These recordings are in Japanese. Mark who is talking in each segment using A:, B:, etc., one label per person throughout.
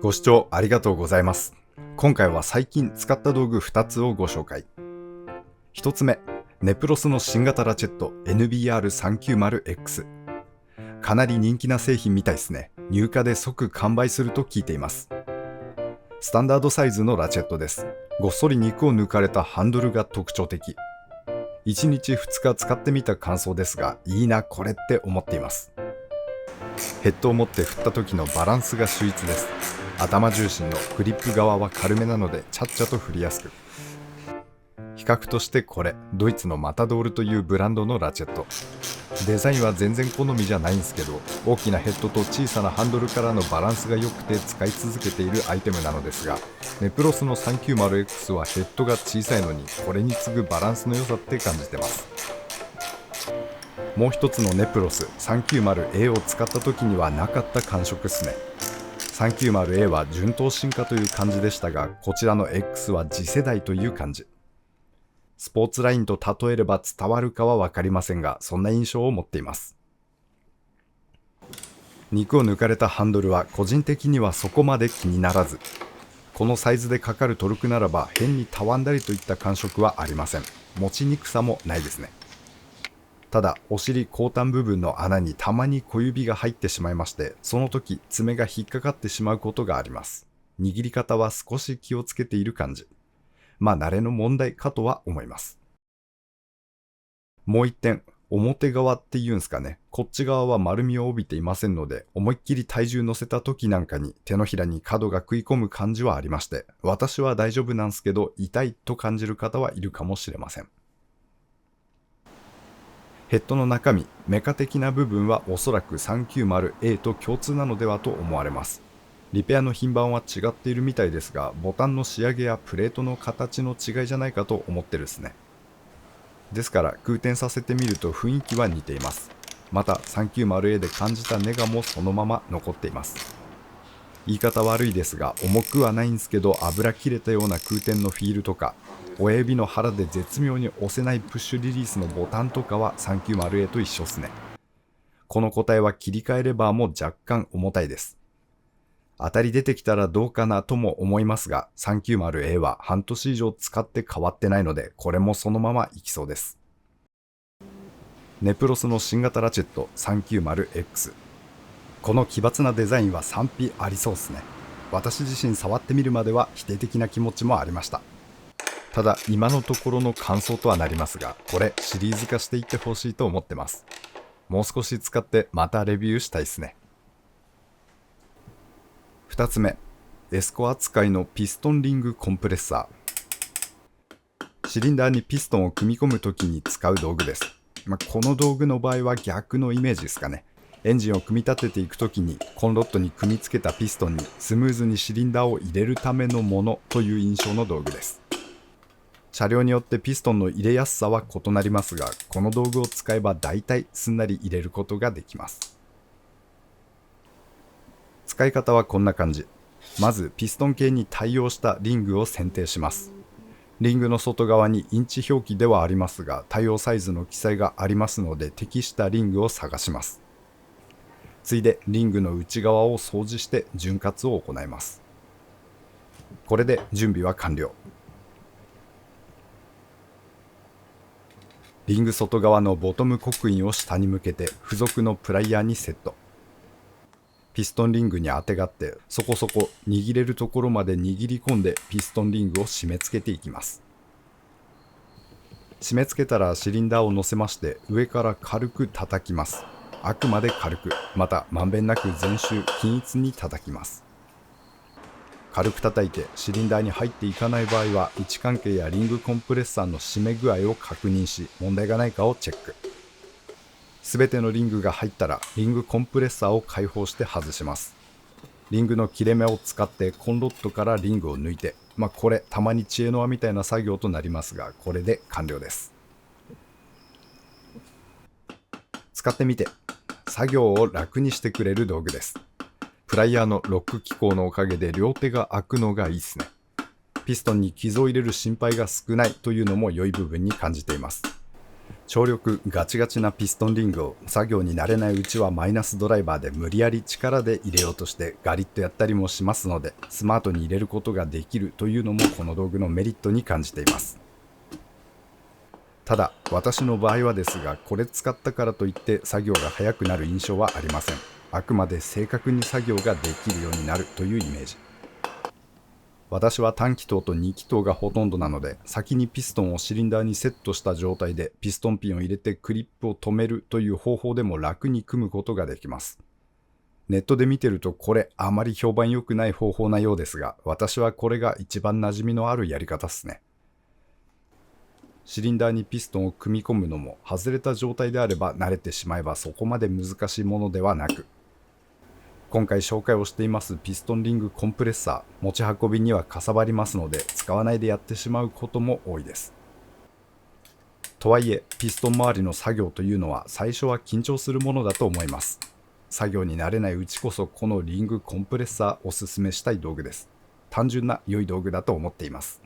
A: ご視聴ありがとうございます。今回は最近使った道具2つをご紹介。1つ目、ネプロスの新型ラチェット NBR390X。かなり人気な製品みたいですね。入荷で即完売すると聞いています。スタンダードサイズのラチェットです。ごっそり肉を抜かれたハンドルが特徴的。1日2日使ってみた感想ですが、いいなこれって思っています。ヘッドを持って振った時のバランスが秀逸です。頭重心のグリップ側は軽めなのでちゃっちゃと振りやすく。比較としてこれ、ドイツのマタドールというブランドのラチェット。デザインは全然好みじゃないんですけど、大きなヘッドと小さなハンドルからのバランスが良くて使い続けているアイテムなのですが、ネプロスの 390X はヘッドが小さいのにこれに次ぐバランスの良さって感じてます。もう一つのネプロス 390A を使った時にはなかった感触っすね。390A は順当進化という感じでしたが、こちらの X は次世代という感じ。スポーツラインと例えれば伝わるかは分かりませんが、そんな印象を持っています。肉を抜かれたハンドルは個人的にはそこまで気にならず、このサイズでかかるトルクならば変にたわんだりといった感触はありません。持ちにくさもないですね。ただ、お尻後端部分の穴にたまに小指が入ってしまいまして、その時爪が引っかかってしまうことがあります。握り方は少し気をつけている感じ。まあ慣れの問題かとは思います。もう一点、表側っていうんすかね。こっち側は丸みを帯びていませんので、思いっきり体重乗せた時なんかに手のひらに角が食い込む感じはありまして、私は大丈夫なんすけど痛いと感じる方はいるかもしれません。ヘッドの中身、メカ的な部分はおそらく 390A と共通なのではと思われます。リペアの品番は違っているみたいですが、ボタンの仕上げやプレートの形の違いじゃないかと思ってるですね。ですから空転させてみると雰囲気は似ています。また 390A で感じたネガもそのまま残っています。言い方悪いですが、重くはないんですけど油切れたような空転のフィールとか、親指の腹で絶妙に押せないプッシュリリースのボタンとかは 390A と一緒っすね。この個体は切り替えレバーも若干重たいです。当たり出てきたらどうかなとも思いますが、390A は半年以上使って変わってないので、これもそのままいきそうです。ネプロスの新型ラチェット 390X。この奇抜なデザインは賛否ありそうですね。私自身触ってみるまでは否定的な気持ちもありました。ただ今のところの感想とはなりますが、これシリーズ化していってほしいと思ってます。もう少し使ってまたレビューしたいですね。2つ目、エスコ扱いのピストンリングコンプレッサー。シリンダーにピストンを組み込むときに使う道具です。この道具の場合は逆のイメージですかね。エンジンを組み立てていくときにコンロットに組み付けたピストンにスムーズにシリンダーを入れるためのものという印象の道具です。車両によってピストンの入れやすさは異なりますが、この道具を使えば大体すんなり入れることができます。使い方はこんな感じ。まずピストン系に対応したリングを選定します。リングの外側にインチ表記ではありますが、対応サイズの記載がありますので適したリングを探します。ついでリングの内側を掃除して潤滑を行います。これで準備は完了。リング外側のボトム刻印を下に向けて付属のプライヤーにセット。ピストンリングにあてがってそこそこ握れるところまで握り込んでピストンリングを締め付けていきます。締め付けたらシリンダーを乗せまして上から軽く叩きます。あくまで軽く、またまんべんなく全周均一に叩きます。軽く叩いてシリンダーに入っていかない場合は位置関係やリングコンプレッサーの締め具合を確認し問題がないかをチェック。すべてのリングが入ったらリングコンプレッサーを開放して外します。リングの切れ目を使ってコンロットからリングを抜いて、これたまに知恵の輪みたいな作業となりますが、これで完了です。使ってみて作業を楽にしてくれる道具です。プライヤーのロック機構のおかげで両手が開くのがいいですね。ピストンに傷を入れる心配が少ないというのも良い部分に感じています。超力ガチガチなピストンリングを作業に慣れないうちはマイナスドライバーで無理やり力で入れようとしてガリッとやったりもしますので、スマートに入れることができるというのもこの道具のメリットに感じています。ただ私の場合はですが、これ使ったからといって作業が速くなる印象はありません。あくまで正確に作業ができるようになるというイメージ。私は単気筒と2気筒がほとんどなので、先にピストンをシリンダーにセットした状態でピストンピンを入れてクリップを止めるという方法でも楽に組むことができます。ネットで見てるとこれあまり評判良くない方法なようですが、私はこれが一番馴染みのあるやり方っすね。シリンダーにピストンを組み込むのも外れた状態であれば慣れてしまえばそこまで難しいものではなく、今回紹介をしていますピストンリングコンプレッサー、持ち運びにはかさばりますので使わないでやってしまうことも多いです。とはいえピストン周りの作業というのは最初は緊張するものだと思います。作業に慣れないうちこそこのリングコンプレッサーおすすめしたい道具です。単純な良い道具だと思っています。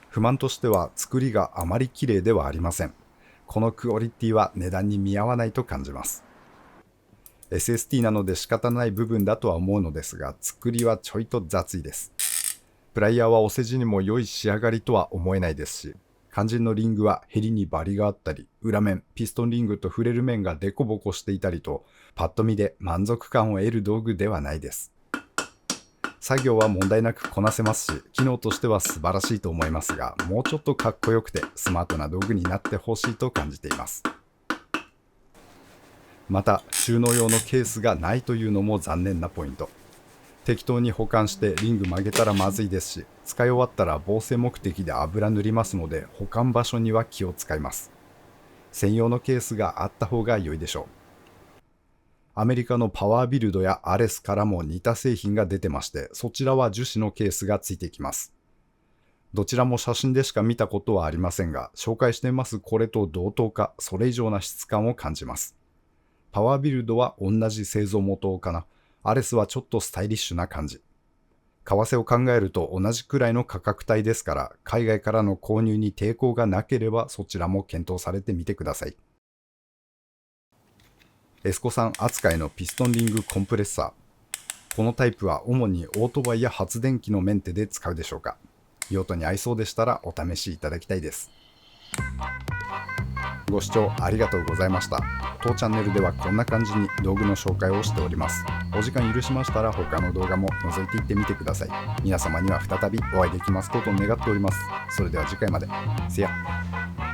A: 不満としては作りがあまり綺麗ではありません。このクオリティは値段に見合わないと感じます。SST なので仕方ない部分だとは思うのですが、作りはちょいと雑いです。プライヤーはお世辞にも良い仕上がりとは思えないですし、肝心のリングはヘリにバリがあったり、裏面、ピストンリングと触れる面がデコボコしていたりと、パッと見で満足感を得る道具ではないです。作業は問題なくこなせますし、機能としては素晴らしいと思いますが、もうちょっとかっこよくてスマートな道具になってほしいと感じています。また収納用のケースがないというのも残念なポイント。適当に保管してリング曲げたらまずいですし、使い終わったら防水目的で油塗りますので保管場所には気を使います。専用のケースがあった方が良いでしょう。アメリカのパワービルドやアレスからも似た製品が出てまして、そちらは樹脂のケースがついてきます。どちらも写真でしか見たことはありませんが、紹介していますこれと同等かそれ以上な質感を感じます。パワービルドは同じ製造元かな。アレスはちょっとスタイリッシュな感じ。為替を考えると同じくらいの価格帯ですから、海外からの購入に抵抗がなければそちらも検討されてみてください。エスコさん扱いのピストンリングコンプレッサー。このタイプは主にオートバイや発電機のメンテで使うでしょうか。用途に合いそうでしたらお試しいただきたいです。ご視聴ありがとうございました。当チャンネルではこんな感じに道具の紹介をしております。お時間許しましたら他の動画も覗いていってみてください。皆様には再びお会いできますことを願っております。それでは次回まで。See ya。